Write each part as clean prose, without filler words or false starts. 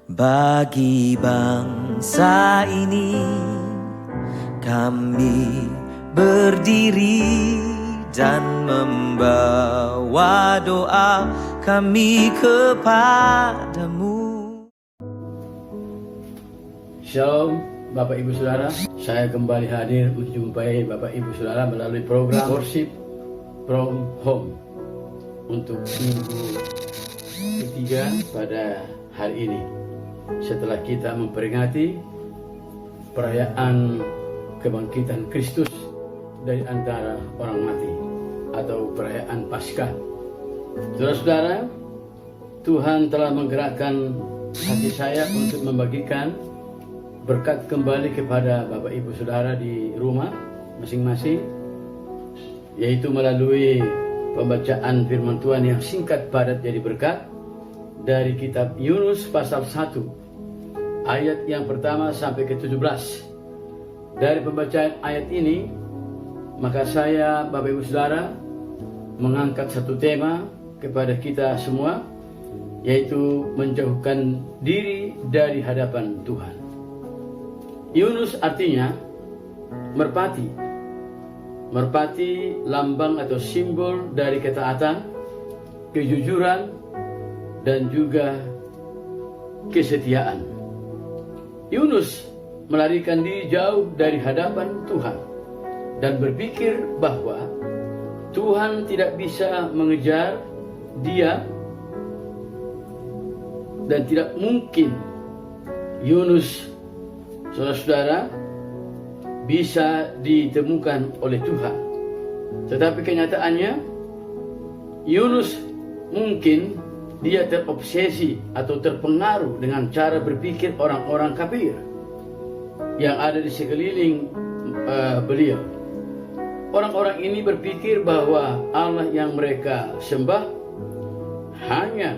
Bagi bangsa ini kami berdiri dan membawa doa kami kepadamu. Shalom Bapak Ibu Saudara, saya kembali hadir menjumpai Bapak Ibu Saudara melalui program Worship from Home untuk minggu ketiga pada hari ini. Setelah kita memperingati perayaan kebangkitan Kristus dari antara orang mati atau perayaan Paskah. Saudara-saudara, Tuhan telah menggerakkan hati saya untuk membagikan berkat kembali kepada Bapak Ibu Saudara di rumah masing-masing, yaitu melalui pembacaan firman Tuhan yang singkat padat jadi berkat dari kitab Yunus pasal 1 ayat yang pertama sampai ke-17. Dari pembacaan ayat ini, maka saya Bapak Ibu Saudara mengangkat satu tema kepada kita semua, yaitu menjauhkan diri dari hadapan Tuhan. Yunus artinya merpati. Merpati lambang atau simbol dari ketaatan, kejujuran, dan juga kesetiaan. Yunus melarikan diri jauh dari hadapan Tuhan dan berpikir bahwa Tuhan tidak bisa mengejar dia dan tidak mungkin Yunus, saudara-saudara, bisa ditemukan oleh Tuhan. Tetapi kenyataannya Yunus mungkin dia terobsesi atau terpengaruh dengan cara berpikir orang-orang kafir yang ada di sekeliling beliau. Orang-orang ini berpikir bahwa Allah yang mereka sembah hanya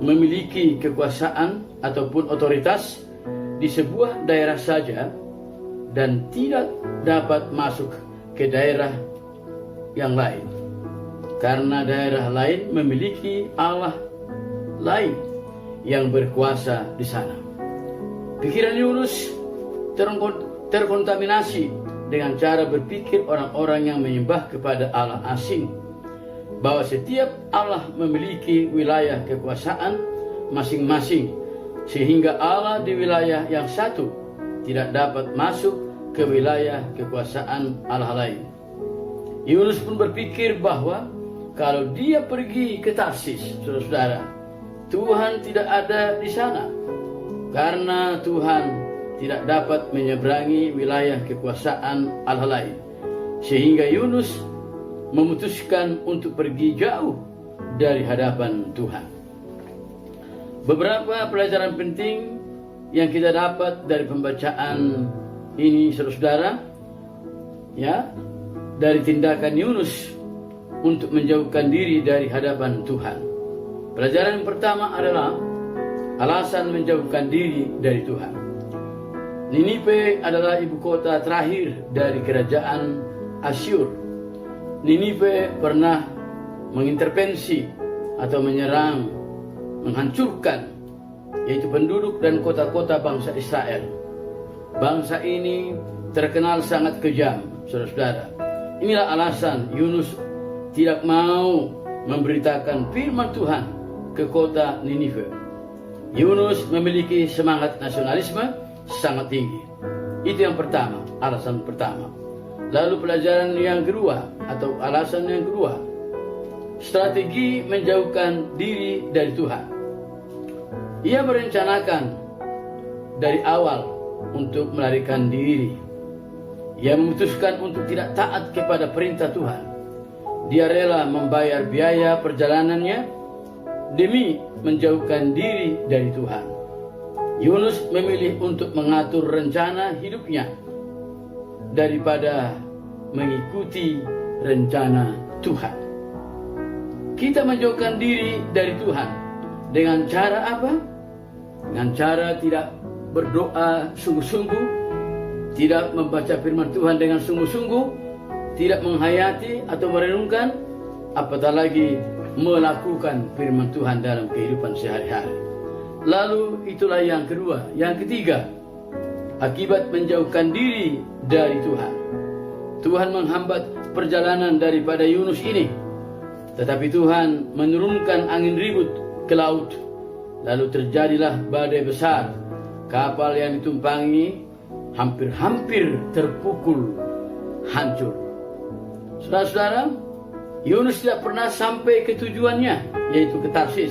memiliki kekuasaan ataupun otoritas di sebuah daerah saja dan tidak dapat masuk ke daerah yang lain, karena daerah lain memiliki Allah lain yang berkuasa di sana. Pikiran Yunus terkontaminasi dengan cara berpikir orang-orang yang menyembah kepada Allah asing, bahwa setiap Allah memiliki wilayah kekuasaan masing-masing, sehingga Allah di wilayah yang satu tidak dapat masuk ke wilayah kekuasaan Allah lain. Yunus pun berpikir bahwa kalau dia pergi ke Tarsis, saudara-saudara, Tuhan tidak ada di sana, karena Tuhan tidak dapat menyeberangi wilayah kekuasaan Allah lain, sehingga Yunus memutuskan untuk pergi jauh dari hadapan Tuhan. Beberapa pelajaran penting yang kita dapat dari pembacaan ini, saudara-saudara, ya, dari tindakan Yunus untuk menjauhkan diri dari hadapan Tuhan. Pelajaran yang pertama adalah alasan menjauhkan diri dari Tuhan. Ninive adalah ibu kota terakhir dari kerajaan Asyur. Ninive pernah mengintervensi atau menyerang, menghancurkan, yaitu penduduk dan kota-kota bangsa Israel. Bangsa ini terkenal sangat kejam, saudara-saudara. Inilah alasan Yunus tidak mau memberitakan firman Tuhan ke kota Ninive. Yunus memiliki semangat nasionalisme sangat tinggi. Itu yang pertama, alasan pertama. Lalu pelajaran yang kedua atau alasan yang kedua, strategi menjauhkan diri dari Tuhan. Ia merencanakan dari awal untuk melarikan diri. Ia memutuskan untuk tidak taat kepada perintah Tuhan. Dia rela membayar biaya perjalanannya demi menjauhkan diri dari Tuhan. Yunus memilih untuk mengatur rencana hidupnya daripada mengikuti rencana Tuhan. Kita menjauhkan diri dari Tuhan dengan cara apa? Dengan cara tidak berdoa sungguh-sungguh, tidak membaca firman Tuhan dengan sungguh-sungguh, tidak menghayati atau merenungkan, apatah lagi melakukan firman Tuhan dalam kehidupan sehari-hari. Lalu itulah yang kedua. Yang ketiga, akibat menjauhkan diri dari Tuhan. Tuhan menghambat perjalanan daripada Yunus ini. Tetapi Tuhan menurunkan angin ribut ke laut. Lalu terjadilah badai besar. Kapal yang ditumpangi hampir-hampir terpukul hancur. Saudara-saudara, Yunus tidak pernah sampai ke tujuannya, yaitu ke Tarsis.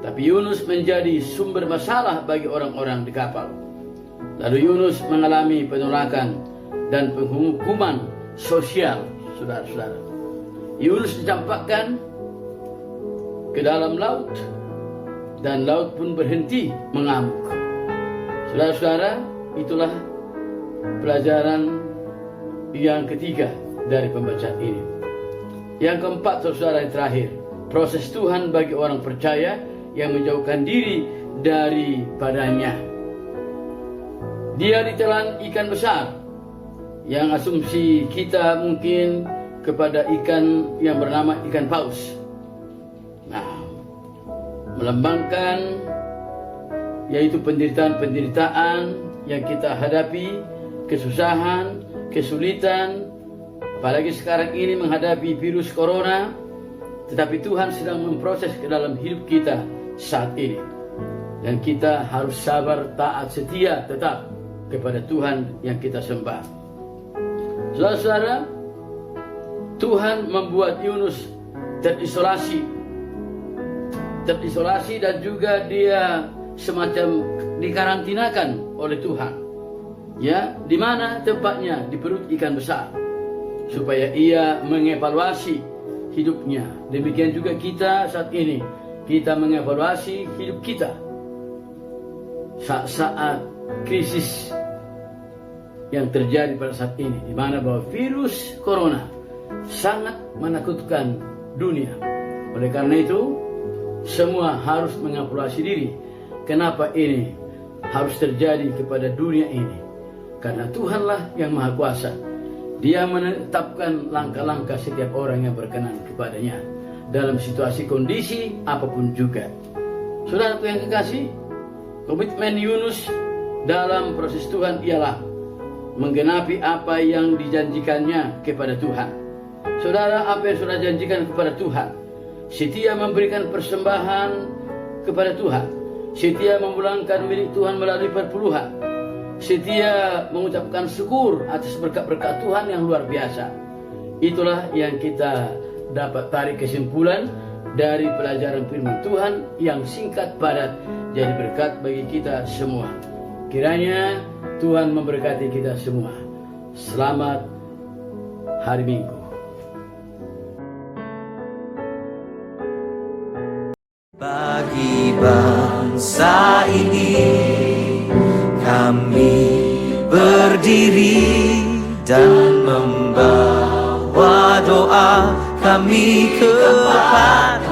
Tapi Yunus menjadi sumber masalah bagi orang-orang di kapal. Lalu Yunus mengalami penolakan dan penghukuman sosial, saudara-saudara. Yunus dicampakkan ke dalam laut, dan laut pun berhenti mengamuk. Saudara-saudara, itulah pelajaran yang ketiga dari pembacaan ini. Yang keempat, saudara, yang terakhir, proses Tuhan bagi orang percaya yang menjauhkan diri daripadanya. Dia ditelan ikan besar, yang asumsi kita mungkin kepada ikan yang bernama ikan paus. Nah, melambangkan yaitu penderitaan-penderitaan yang kita hadapi, kesusahan, kesulitan, apalagi sekarang ini menghadapi virus corona. Tetapi Tuhan sedang memproses ke dalam hidup kita saat ini, dan kita harus sabar, taat, setia tetap kepada Tuhan yang kita sembah. Saudara-saudara, Tuhan membuat Yunus terisolasi dan juga dia semacam dikarantinakan oleh Tuhan. Ya, di mana tempatnya? Di perut ikan besar, supaya ia mengevaluasi hidupnya. Demikian juga kita saat ini, kita mengevaluasi hidup kita saat krisis yang terjadi pada saat ini, di mana bahwa virus corona sangat menakutkan dunia. Oleh karena itu, semua harus mengevaluasi diri. Kenapa ini harus terjadi kepada dunia ini? Karena Tuhanlah yang Maha Kuasa. Dia menetapkan langkah-langkah setiap orang yang berkenan kepadanya dalam situasi kondisi apapun juga. Saudaraku yang kekasih, komitmen Yunus dalam proses Tuhan ialah menggenapi apa yang dijanjikannya kepada Tuhan. Saudara, apa yang sudah janjikan kepada Tuhan? Setia memberikan persembahan kepada Tuhan, setia memulangkan milik Tuhan melalui perpuluhan, setia mengucapkan syukur atas berkat-berkat Tuhan yang luar biasa. Itulah yang kita dapat tarik kesimpulan dari pelajaran firman Tuhan yang singkat padat, jadi berkat bagi kita semua. Kiranya Tuhan memberkati kita semua. Selamat hari Minggu. Bagi bangsa ini kami berdiri dan membawa doa kami kepada